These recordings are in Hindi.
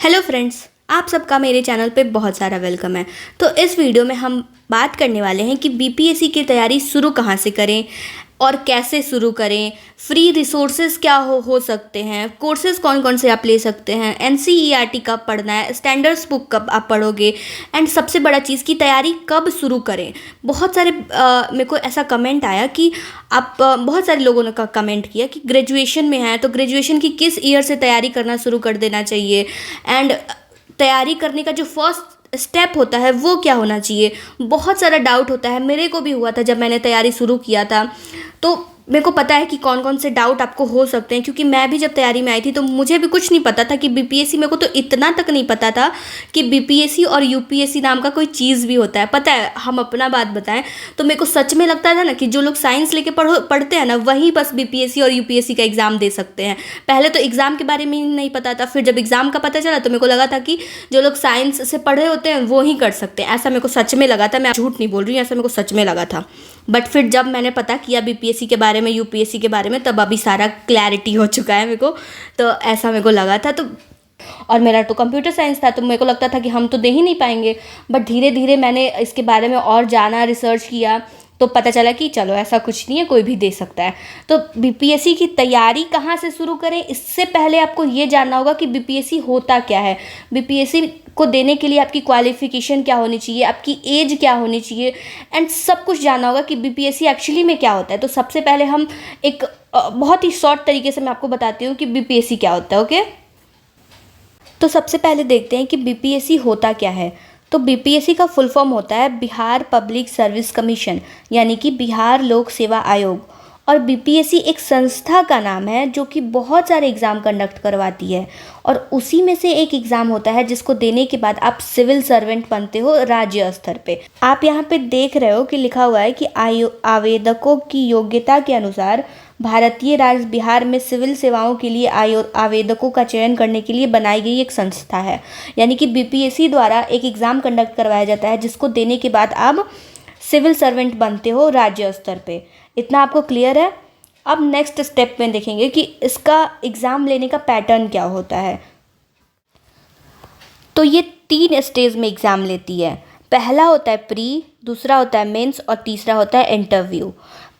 हेलो फ्रेंड्स, आप सबका मेरे चैनल पे बहुत सारा वेलकम है। तो इस वीडियो में हम बात करने वाले हैं कि बीपीएससी की तैयारी शुरू कहाँ से करें और कैसे शुरू करें। फ्री रिसोर्सेज क्या हो सकते हैं, कोर्सेज कौन कौन से आप ले सकते हैं, एनसीईआरटी कब पढ़ना है, स्टैंडर्ड्स बुक कब आप पढ़ोगे, एंड सबसे बड़ा चीज़ की तैयारी कब शुरू करें। बहुत सारे मेरे को ऐसा कमेंट आया कि आप बहुत सारे लोगों ने कमेंट किया कि ग्रेजुएशन में है तो ग्रेजुएशन की किस ईयर से तैयारी करना शुरू कर देना चाहिए, एंड तैयारी करने का जो फर्स्ट स्टेप होता है वो क्या होना चाहिए। बहुत सारा डाउट होता है, मेरे को भी हुआ था जब मैंने तैयारी शुरू किया था। तो मेरे को पता है कि कौन कौन से डाउट आपको हो सकते हैं, क्योंकि मैं भी जब तैयारी में आई थी तो मुझे भी कुछ नहीं पता था कि बीपीएससी, मेरे को तो इतना तक नहीं पता था कि बीपीएससी और यूपीएससी नाम का कोई चीज़ भी होता है। पता है, हम अपना बात बताएं तो मेरे को सच में लगता था ना कि जो लोग साइंस लेके पढ़ते हैं ना वही बस बीपीएससी और यूपीएससी का एग्ज़ाम दे सकते हैं। पहले तो एग्ज़ाम के बारे में ही नहीं पता था, फिर जब एग्ज़ाम का पता चला तो मेरे को लगा था कि जो लोग साइंस से पढ़े होते हैं वो ही कर सकते हैं। ऐसा मेरे को सच में लगा था, मैं झूठ नहीं बोल रही हूँ, ऐसा मेरे को सच में लगा था। बट फिर जब मैंने पता किया बीपीएससी के बारे में, यूपीएससी के बारे में, तब अभी सारा क्लैरिटी हो चुका है मेरे को। तो ऐसा मेरे को लगा था। तो और मेरा तो कंप्यूटर साइंस था तो मेरे को लगता था कि हम तो दे ही नहीं पाएंगे। बट धीरे धीरे मैंने इसके बारे में और जाना, रिसर्च किया, तो पता चला कि चलो ऐसा कुछ नहीं है, कोई भी दे सकता है। तो बीपीएससी की तैयारी कहाँ से शुरू करें, इससे पहले आपको ये जानना होगा कि बीपीएससी होता क्या है। बीपीएससी को देने के लिए आपकी क्वालिफिकेशन क्या होनी चाहिए, आपकी एज क्या होनी चाहिए, एंड सब कुछ जानना होगा कि बीपीएससी एक्चुअली में क्या होता है। तो सबसे पहले हम एक बहुत ही शॉर्ट तरीके से मैं आपको बताती हूँ कि बीपीएससी क्या होता है। ओके, तो सबसे पहले देखते हैं कि बीपीएससी होता क्या है। तो बीपीएससी का फुल फॉर्म होता है बिहार पब्लिक सर्विस कमीशन, यानी कि बिहार लोक सेवा आयोग। और बीपीएससी एक संस्था का नाम है जो कि बहुत सारे एग्ज़ाम कंडक्ट करवाती है, और उसी में से एक एग्ज़ाम होता है जिसको देने के बाद आप सिविल सर्वेंट बनते हो राज्य स्तर पे। आप यहाँ पे देख रहे हो कि लिखा हुआ है कि आवेदकों की योग्यता के अनुसार भारतीय राज्य बिहार में सिविल सेवाओं के लिए आवेदकों का चयन करने के लिए बनाई गई एक संस्था है। यानी कि बीपीएससी द्वारा एक एग्ज़ाम कंडक्ट करवाया जाता है जिसको देने के बाद आप सिविल सर्वेंट बनते हो राज्य स्तर पे। इतना आपको क्लियर है। अब नेक्स्ट स्टेप में देखेंगे कि इसका एग्ज़ाम लेने का पैटर्न क्या होता है। तो ये 3 स्टेज में एग्ज़ाम लेती है। पहला होता है प्री, दूसरा होता है मेंस, और तीसरा होता है इंटरव्यू।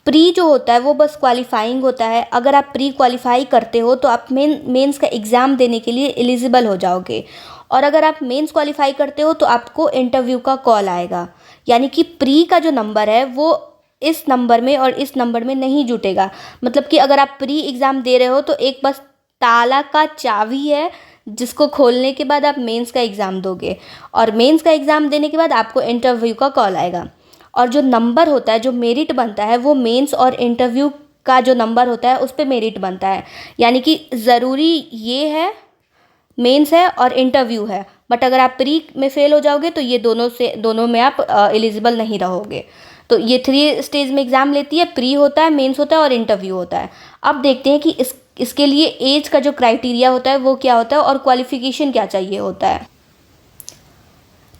प्री जो होता है वो बस क्वालिफाइंग होता है। अगर आप प्री क्वालिफाई करते हो तो आप मेंस का एग्ज़ाम देने के लिए एलिजिबल हो जाओगे, और अगर आप मेंस क्वालिफाई करते हो तो आपको इंटरव्यू का कॉल आएगा। यानी कि प्री का जो नंबर है वो इस नंबर में और इस नंबर में नहीं जुटेगा। मतलब कि अगर आप प्री एग्ज़ाम दे रहे हो तो एक बस ताला का चाबी है जिसको खोलने के बाद आप मेंस का एग्ज़ाम दोगे, और मेंस का एग्ज़ाम देने के बाद आपको इंटरव्यू का कॉल आएगा। और जो नंबर होता है, जो मेरिट बनता है, वो मेंस और इंटरव्यू का जो नंबर होता है उस पर मेरिट बनता है। यानी कि ज़रूरी ये है, मेंस है और इंटरव्यू है, बट अगर आप प्री में फेल हो जाओगे तो ये दोनों में आप एलिजिबल नहीं रहोगे। तो ये 3 स्टेज में एग्ज़ाम लेती है, प्री होता है, मेंस होता है और इंटरव्यू होता है। अब देखते हैं कि इसके लिए एज का जो क्राइटेरिया होता है वो क्या होता है और क्वालिफिकेशन क्या चाहिए होता है।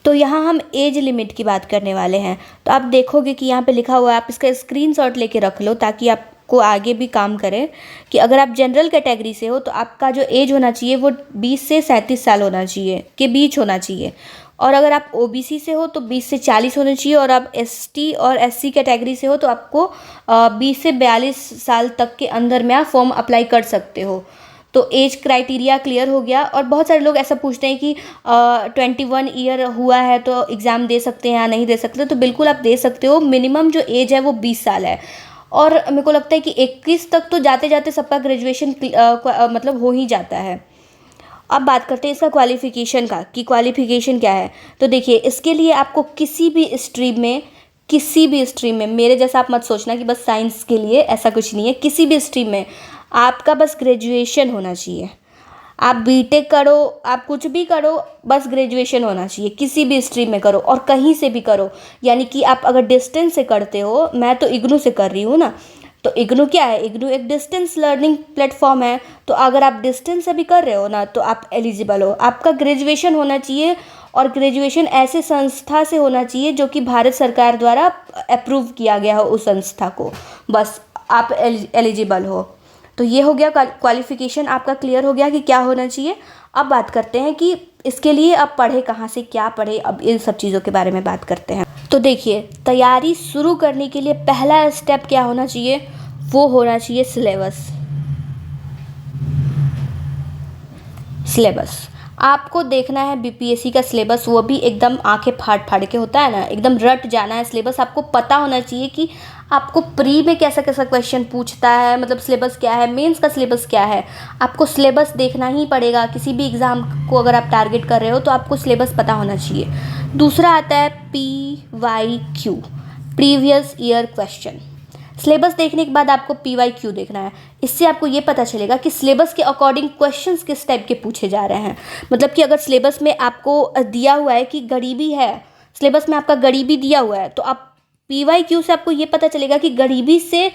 तो यहाँ हम एज लिमिट की बात करने वाले हैं। तो आप देखोगे कि यहाँ पे लिखा हुआ है, आप इसका स्क्रीनशॉट लेके रख लो ताकि आपको आगे भी काम करे, कि अगर आप जनरल कैटेगरी से हो तो आपका जो एज होना चाहिए वो 20 से 37 साल होना चाहिए, के बीच होना चाहिए। और अगर आप ओबीसी से हो तो 20 से 40 होने चाहिए, और आप एसटी और एससी कैटेगरी से हो तो आपको 20 से 42 साल तक के अंदर में आप फॉर्म अप्लाई कर सकते हो। तो एज क्राइटेरिया क्लियर हो गया। और बहुत सारे लोग ऐसा पूछते हैं कि 21 ईयर हुआ है तो एग्ज़ाम दे सकते हैं या नहीं दे सकते। तो बिल्कुल आप दे सकते हो। मिनिमम जो एज है वो 20 साल है, और मेरे को लगता है कि 21 तक तो जाते जाते सबका ग्रेजुएशन मतलब हो ही जाता है। अब बात करते हैं इसका क्वालिफ़िकेशन का, कि क्वालिफ़िकेशन क्या है। तो देखिए, इसके लिए आपको किसी भी स्ट्रीम में, मेरे जैसा आप मत सोचना कि बस साइंस के लिए, ऐसा कुछ नहीं है। किसी भी स्ट्रीम में आपका बस ग्रेजुएशन होना चाहिए। आप बीटेक करो, आप कुछ भी करो, बस ग्रेजुएशन होना चाहिए। किसी भी स्ट्रीम में करो और कहीं से भी करो। यानी कि आप अगर डिस्टेंस से करते हो, मैं तो इग्नू से कर रही हूँ ना, तो इग्नू क्या है, इग्नू एक डिस्टेंस लर्निंग प्लेटफॉर्म है। तो अगर आप डिस्टेंस से भी कर रहे हो ना तो आप एलिजिबल हो। आपका ग्रेजुएशन होना चाहिए, और ग्रेजुएशन ऐसे संस्था से होना चाहिए जो कि भारत सरकार द्वारा अप्रूव किया गया हो उस संस्था को, बस आप एलिजिबल हो। तो ये हो गया क्वालिफ़िकेशन, आपका क्लियर हो गया कि क्या होना चाहिए। अब बात करते हैं कि इसके लिए अब पढ़े कहाँ से, क्या पढ़े, अब इन सब चीज़ों के बारे में बात करते हैं। तो देखिए, तैयारी शुरू करने के लिए पहला स्टेप क्या होना चाहिए, वो होना चाहिए सिलेबस। सिलेबस आपको देखना है बीपीएससी का सिलेबस, वो भी एकदम आंखें फाड़ फाड़ के होता है ना, एकदम रट जाना है सिलेबस। आपको पता होना चाहिए कि आपको प्री में कैसा कैसा क्वेश्चन पूछता है, मतलब सिलेबस क्या है, मेंस का सिलेबस क्या है। आपको सिलेबस देखना ही पड़ेगा, किसी भी एग्ज़ाम को अगर आप टारगेट कर रहे हो तो आपको सिलेबस पता होना चाहिए। दूसरा आता है PYQ, previous year question. Syllabus देखने के बाद आपको PYQ देखना है। इससे आपको ये पता चलेगा कि सिलेबस के अकॉर्डिंग क्वेश्चंस किस टाइप के पूछे जा रहे हैं। मतलब कि अगर सिलेबस में आपको दिया हुआ है कि गरीबी है, सिलेबस में आपका गरीबी दिया हुआ है, तो आप PYQ से आपको ये पता चलेगा कि गरीबी से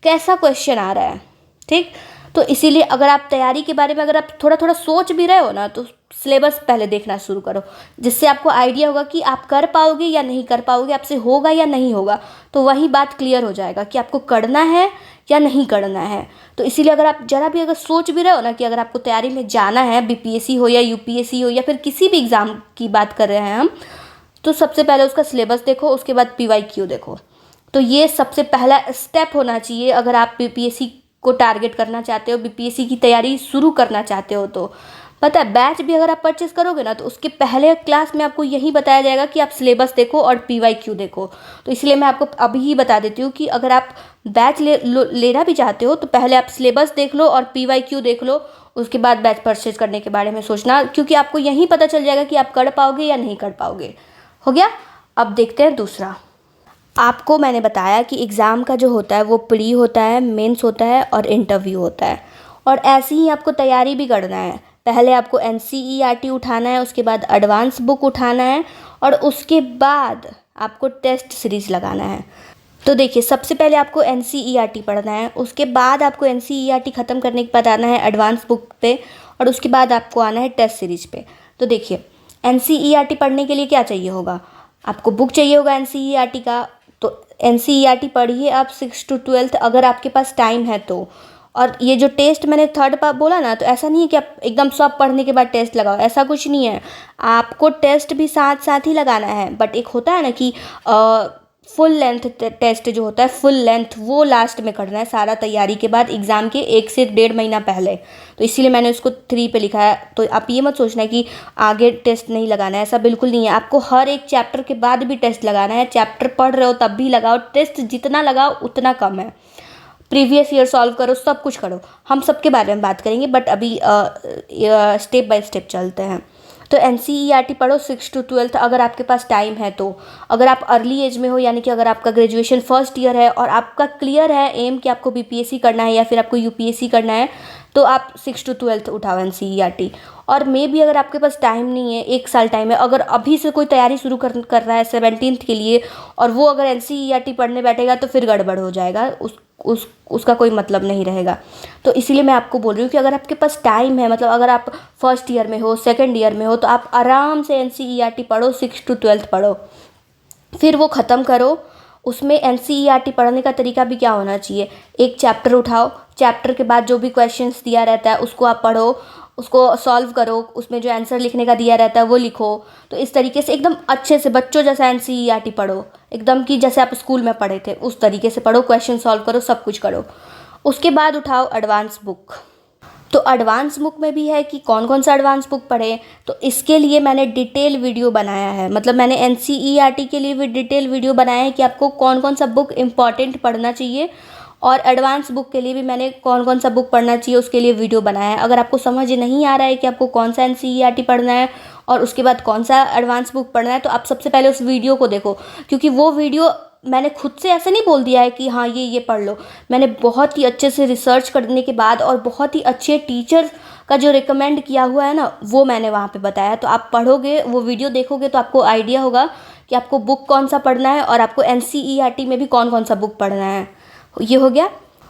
कैसा क्वेश्चन आ रहा है। ठीक, तो इसीलिए अगर आप तैयारी के बारे में अगर आप थोड़ा थोड़ा सोच भी रहे हो ना, तो सिलेबस पहले देखना शुरू करो, जिससे आपको आइडिया होगा कि आप कर पाओगे या नहीं कर पाओगे, आपसे होगा या नहीं होगा। तो वही बात क्लियर हो जाएगा कि आपको करना है या नहीं करना है। तो इसीलिए अगर आप ज़रा भी अगर सोच भी रहे हो ना कि अगर आपको तैयारी में जाना है, BPSC हो या UPSC हो या फिर किसी भी एग्ज़ाम की बात कर रहे हैं हम, तो सबसे पहले उसका सिलेबस देखो, उसके बाद PYQ देखो। तो ये सबसे पहला स्टेप होना चाहिए अगर आप BPSC को टारगेट करना चाहते हो, BPSC की तैयारी शुरू करना चाहते हो। तो पता है, बैच भी अगर आप परचेस करोगे ना, तो उसके पहले क्लास में आपको यही बताया जाएगा कि आप सिलेबस देखो और PYQ देखो। तो इसलिए मैं आपको अभी ही बता देती हूँ कि अगर आप बैच लेना भी चाहते हो तो पहले आप सिलेबस देख लो और PYQ देख लो, उसके बाद बैच परचेज करने के बारे में सोचना, क्योंकि आपको यही पता चल जाएगा कि आप कर पाओगे या नहीं कर पाओगे। हो गया। अब देखते हैं दूसरा। आपको मैंने बताया कि एग्ज़ाम का जो होता है वो प्री होता है, मेंस होता है और इंटरव्यू होता है। और ऐसे ही आपको तैयारी भी करना है। पहले आपको NCERT उठाना है, उसके बाद एडवांस बुक उठाना है और उसके बाद आपको टेस्ट सीरीज़ लगाना है। तो देखिए, सबसे पहले आपको NCERT पढ़ना है, उसके बाद आपको NCERT ख़त्म करने के बाद आना है एडवांस बुक पे और उसके बाद आपको आना है टेस्ट सीरीज पे। तो देखिए, NCERT पढ़ने के लिए क्या चाहिए होगा, आपको बुक चाहिए होगा NCERT का। तो NCERT पढ़िए आप 6 to 12 अगर आपके पास टाइम है तो। और ये जो टेस्ट मैंने थर्ड पार्ट बोला ना, तो ऐसा नहीं है कि आप एकदम सब पढ़ने के बाद टेस्ट लगाओ, ऐसा कुछ नहीं है। आपको टेस्ट भी साथ साथ ही लगाना है, बट एक होता है ना कि फुल लेंथ टेस्ट जो होता है, फुल लेंथ, वो लास्ट में करना है सारा तैयारी के बाद, एग्ज़ाम के 1 से 1.5 महीना पहले। तो इसीलिए मैंने उसको 3 पे लिखा है। तो आप ये मत सोचना कि आगे टेस्ट नहीं लगाना है, ऐसा बिल्कुल नहीं है। आपको हर एक चैप्टर के बाद भी टेस्ट लगाना है। चैप्टर पढ़ रहे हो तब भी लगाओ टेस्ट, जितना लगाओ उतना कम है। प्रीवियस ईयर सॉल्व करो, सब कुछ करो, हम सब के बारे में बात करेंगे, बट अभी स्टेप बाय स्टेप चलते हैं। तो NCERT पढ़ो 6 to 12 अगर आपके पास टाइम है तो। अगर आप अर्ली एज में हो, यानी कि अगर आपका ग्रेजुएशन फर्स्ट ईयर है और आपका क्लियर है एम कि आपको BPSC करना है या फिर आपको UPSC करना है, तो आप 6 to 12 उठाओ NCERT। और मे भी अगर आपके पास टाइम नहीं है, 1 साल टाइम है, अगर अभी से कोई तैयारी शुरू कर रहा है 17th के लिए और वो अगर NCERT पढ़ने बैठेगा तो फिर गड़बड़ हो जाएगा, उसका कोई मतलब नहीं रहेगा। तो इसीलिए मैं आपको बोल रही हूँ कि अगर आपके पास टाइम है, मतलब अगर आप फर्स्ट ईयर में हो, सेकंड ईयर में हो, तो आप आराम से NCERT पढ़ो, 6 to 12 पढ़ो, फिर वो ख़त्म करो। उसमें NCERT पढ़ने का तरीका भी क्या होना चाहिए, एक चैप्टर उठाओ, चैप्टर के बाद जो भी क्वेश्चंस दिया रहता है उसको आप पढ़ो, उसको सॉल्व करो, उसमें जो आंसर लिखने का दिया रहता है वो लिखो। तो इस तरीके से एकदम अच्छे से बच्चों जैसा NCERT पढ़ो, एकदम कि जैसे आप स्कूल में पढ़े थे उस तरीके से पढ़ो, क्वेश्चन सॉल्व करो, सब कुछ करो। उसके बाद उठाओ एडवांस बुक। तो एडवांस बुक में भी है कि कौन कौन सा एडवांस बुक पढ़े, तो इसके लिए मैंने डिटेल वीडियो बनाया है। मतलब मैंने NCERT के लिए भी डिटेल वीडियो बनाया है कि आपको कौन कौन सा बुक इम्पॉर्टेंट पढ़ना चाहिए, और एडवांस बुक के लिए भी मैंने कौन कौन सा बुक पढ़ना चाहिए उसके लिए वीडियो बनाया है। अगर आपको समझ नहीं आ रहा है कि आपको कौन सा NCERT पढ़ना है और उसके बाद कौन सा एडवांस बुक पढ़ना है, तो आप सबसे पहले उस वीडियो को देखो, क्योंकि वो वीडियो मैंने खुद से ऐसे नहीं बोल दिया है कि हाँ ये पढ़ लो। मैंने बहुत ही अच्छे से रिसर्च करने के बाद और बहुत ही अच्छे टीचर का जो रिकमेंड किया हुआ है ना, वो मैंने वहाँ पे बताया। तो आप पढ़ोगे, वो वीडियो देखोगे, तो आपको आइडिया होगा कि आपको बुक कौन सा पढ़ना है और आपको NCERT में भी कौन कौन सा बुक पढ़ना है। ये हो गया।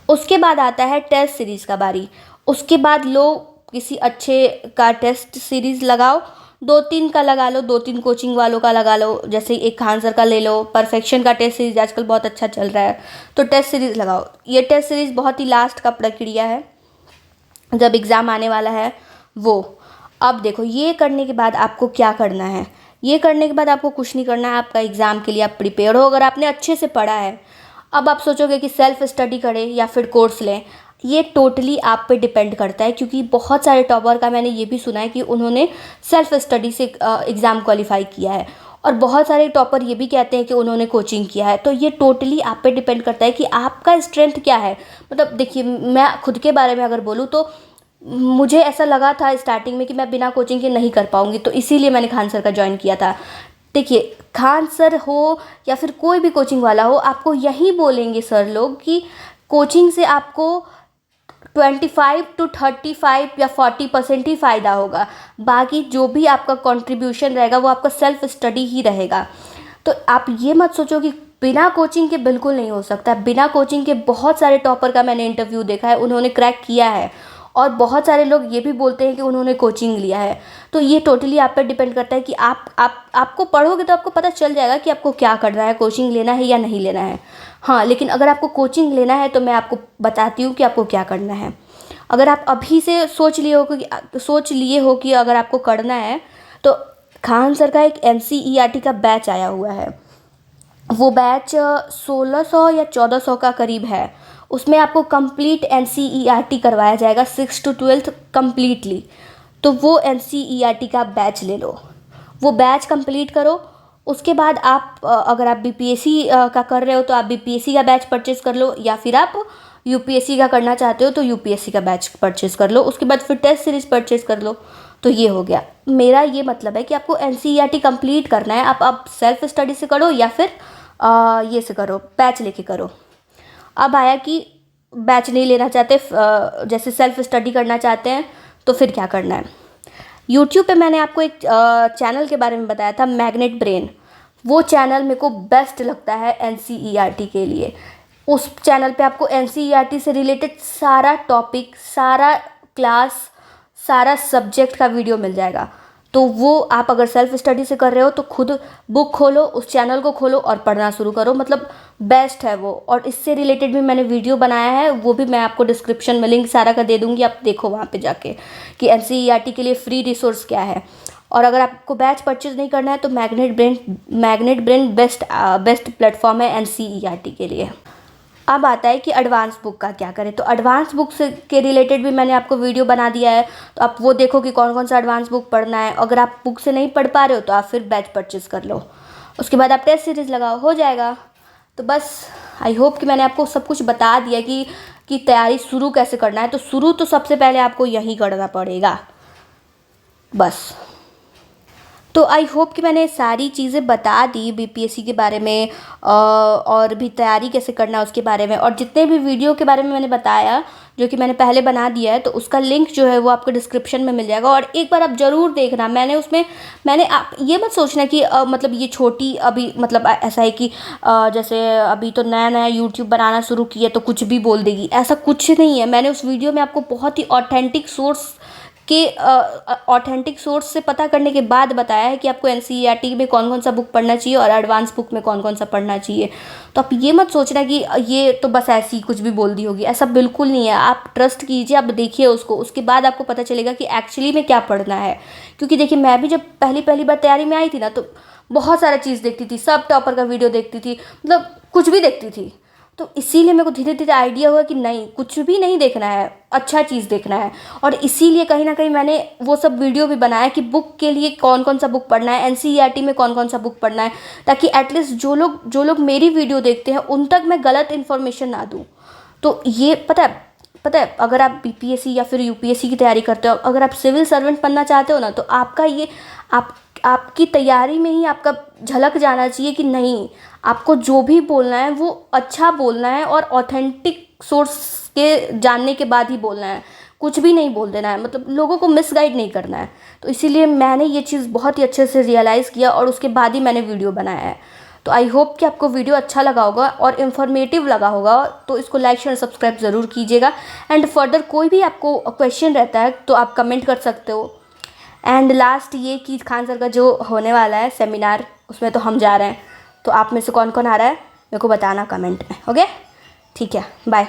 उसके बाद आता है टेस्ट सीरीज़ का बारी। उसके बाद लो किसी अच्छे का टेस्ट सीरीज़ लगाओ, 2-3 का लगा लो, 2-3 कोचिंग वालों का लगा लो, जैसे एक खान सर का ले लो, परफेक्शन का टेस्ट सीरीज़ आजकल बहुत अच्छा चल रहा है, तो टेस्ट सीरीज़ लगाओ। ये टेस्ट सीरीज़ बहुत ही लास्ट का प्रक्रिया है जब एग्ज़ाम आने वाला है वो। अब देखो, ये करने के बाद आपको क्या करना है। ये करने के बाद आपको कुछ नहीं करना है, आपका एग्ज़ाम के लिए आप प्रिपेयर हो अगर आपने अच्छे से पढ़ा है। अब आप सोचोगे कि सेल्फ़ स्टडी करें या फिर कोर्स लें, ये टोटली आप पे डिपेंड करता है, क्योंकि बहुत सारे टॉपर का मैंने ये भी सुना है कि उन्होंने सेल्फ़ स्टडी से एग्ज़ाम क्वालिफाई किया है, और बहुत सारे टॉपर ये भी कहते हैं कि उन्होंने कोचिंग किया है। तो ये टोटली आप पे डिपेंड करता है कि आपका स्ट्रेंथ क्या है। मतलब देखिए, मैं खुद के बारे में अगर बोलूँ तो मुझे ऐसा लगा था स्टार्टिंग में कि मैं बिना कोचिंग के नहीं कर पाऊँगी, तो इसीलिए मैंने खान सर का ज्वाइन किया था। देखिए, खान सर हो या फिर कोई भी कोचिंग वाला हो, आपको यही बोलेंगे सर लोग कि कोचिंग से आपको 25 to 35 या 40% ही फ़ायदा होगा। बाकी जो भी आपका कंट्रीब्यूशन रहेगा वो आपका सेल्फ स्टडी ही रहेगा। तो आप ये मत सोचो कि बिना कोचिंग के बिल्कुल नहीं हो सकता। बिना कोचिंग के बहुत सारे टॉपर का मैंने इंटरव्यू देखा है, उन्होंने क्रैक किया है, और बहुत सारे लोग ये भी बोलते हैं कि उन्होंने कोचिंग लिया है। तो ये टोटली आप पर डिपेंड करता है कि आपको पढ़ोगे तो आपको पता चल जाएगा कि आपको क्या करना है, कोचिंग लेना है या नहीं लेना है। हाँ, लेकिन अगर आपको कोचिंग लेना है तो मैं आपको बताती हूँ कि आपको क्या करना है। अगर आप अभी से सोच लिए हो कि अगर आपको करना है, तो खान सर का एक NCERT का बैच आया हुआ है। वो बैच 1600 या 1400 का करीब है। उसमें आपको कंप्लीट NCERT करवाया जाएगा 6 to 12 कम्प्लीटली। तो वो NCERT का बैच ले लो, वो बैच कंप्लीट करो। उसके बाद आप अगर आप BPSC का कर रहे हो तो आप BPSC का बैच परचेज़ कर लो, या फिर आप UPSC का करना चाहते हो तो UPSC का बैच परचेज़ कर लो। उसके बाद फिर टेस्ट सीरीज़ परचेज़ कर लो। तो ये हो गया। मेरा ये मतलब है कि आपको NCERT कंप्लीट करना है। आप सेल्फ स्टडी से करो या फिर ये से करो, बैच लेके करो। अब आया कि बैच नहीं लेना चाहते, जैसे सेल्फ स्टडी करना चाहते हैं, तो फिर क्या करना है। यूट्यूब पे मैंने आपको एक चैनल के बारे में बताया था, मैग्नेट ब्रेन। वो चैनल मेरे को बेस्ट लगता है NCERT के लिए। उस चैनल पे आपको NCERT से रिलेटेड सारा टॉपिक, सारा क्लास, सारा सब्जेक्ट का वीडियो मिल जाएगा। तो वो आप अगर सेल्फ स्टडी से कर रहे हो तो खुद बुक खोलो, उस चैनल को खोलो और पढ़ना शुरू करो। मतलब बेस्ट है वो। और इससे रिलेटेड भी मैंने वीडियो बनाया है, वो भी मैं आपको डिस्क्रिप्शन में लिंक सारा का दे दूँगी, आप देखो वहाँ पे जाके कि NCERT के लिए फ्री रिसोर्स क्या है। और अगर आपको बैच परचेज नहीं करना है तो मैग्नेट ब्रेन बेस्ट प्लेटफॉर्म है NCERT के लिए। अब आता है कि एडवांस बुक का क्या करें। तो एडवांस बुक से के रिलेटेड भी मैंने आपको वीडियो बना दिया है, तो आप वो देखो कि कौन कौन सा एडवांस बुक पढ़ना है। अगर आप बुक से नहीं पढ़ पा रहे हो तो आप फिर बैच परचेज़ कर लो। उसके बाद आप टेस्ट सीरीज़ लगाओ, हो जाएगा। तो बस आई होप कि मैंने आपको सब कुछ बता दिया कि तैयारी शुरू कैसे करना है। तो शुरू तो सबसे पहले आपको यही करना पड़ेगा बस। तो आई होप कि मैंने सारी चीज़ें बता दी BPSC के बारे में, और भी तैयारी कैसे करना है उसके बारे में। और जितने भी वीडियो के बारे में मैंने बताया, जो कि मैंने पहले बना दिया है, तो उसका लिंक जो है वो आपको डिस्क्रिप्शन में मिल जाएगा। और एक बार आप ज़रूर देखना। मैंने आप ये मत सोचना कि मतलब ये छोटी अभी, मतलब ऐसा है कि जैसे अभी तो नया नया यूट्यूब बनाना शुरू किया तो कुछ भी बोल देगी, ऐसा कुछ नहीं है। मैंने उस वीडियो में आपको बहुत ही ऑथेंटिक सोर्स से पता करने के बाद बताया है कि आपको NCERT में कौन कौन सा बुक पढ़ना चाहिए और एडवांस बुक में कौन कौन सा पढ़ना चाहिए। तो आप ये मत सोचना कि ये तो बस ऐसी कुछ भी बोल दी होगी, ऐसा बिल्कुल नहीं है। आप ट्रस्ट कीजिए, आप देखिए उसको, उसके बाद आपको पता चलेगा कि एक्चुअली में क्या पढ़ना है। क्योंकि देखिए, मैं भी जब पहली बार तैयारी में आई थी ना, तो बहुत सारा चीज़ देखती थी, सब टॉपर का वीडियो देखती थी, मतलब कुछ भी देखती थी। तो इसीलिए मेरे को धीरे धीरे आइडिया हुआ कि नहीं, कुछ भी नहीं देखना है, अच्छा चीज़ देखना है। और इसीलिए कहीं ना कहीं मैंने वो सब वीडियो भी बनाया कि बुक के लिए कौन कौन सा बुक पढ़ना है, NCERT में कौन कौन सा बुक पढ़ना है, ताकि एटलीस्ट जो लोग मेरी वीडियो देखते हैं उन तक मैं गलत इन्फॉर्मेशन ना दूँ। तो ये पता है, अगर आप BPSC या फिर UPSC की तैयारी करते हो, अगर आप सिविल सर्वेंट बनना चाहते हो ना, तो आपका ये आपकी तैयारी में ही आपका झलक जाना चाहिए कि नहीं, आपको जो भी बोलना है वो अच्छा बोलना है और ऑथेंटिक सोर्स के जानने के बाद ही बोलना है। कुछ भी नहीं बोल देना है, मतलब लोगों को मिसगाइड नहीं करना है। तो इसीलिए मैंने ये चीज़ बहुत ही अच्छे से रियलाइज़ किया और उसके बाद ही मैंने वीडियो बनाया है। तो आई होप कि आपको वीडियो अच्छा लगा होगा और इन्फॉर्मेटिव लगा होगा। तो इसको लाइक शेयर सब्सक्राइब ज़रूर कीजिएगा। एंड फर्दर कोई भी आपको क्वेश्चन रहता है तो आप कमेंट कर सकते हो। एंड लास्ट ये कि खान सर का जो होने वाला है सेमिनार, उसमें तो हम जा रहे हैं। तो आप में से कौन कौन आ रहा है मेरे को बताना कमेंट में। ओके, ठीक है, बाय।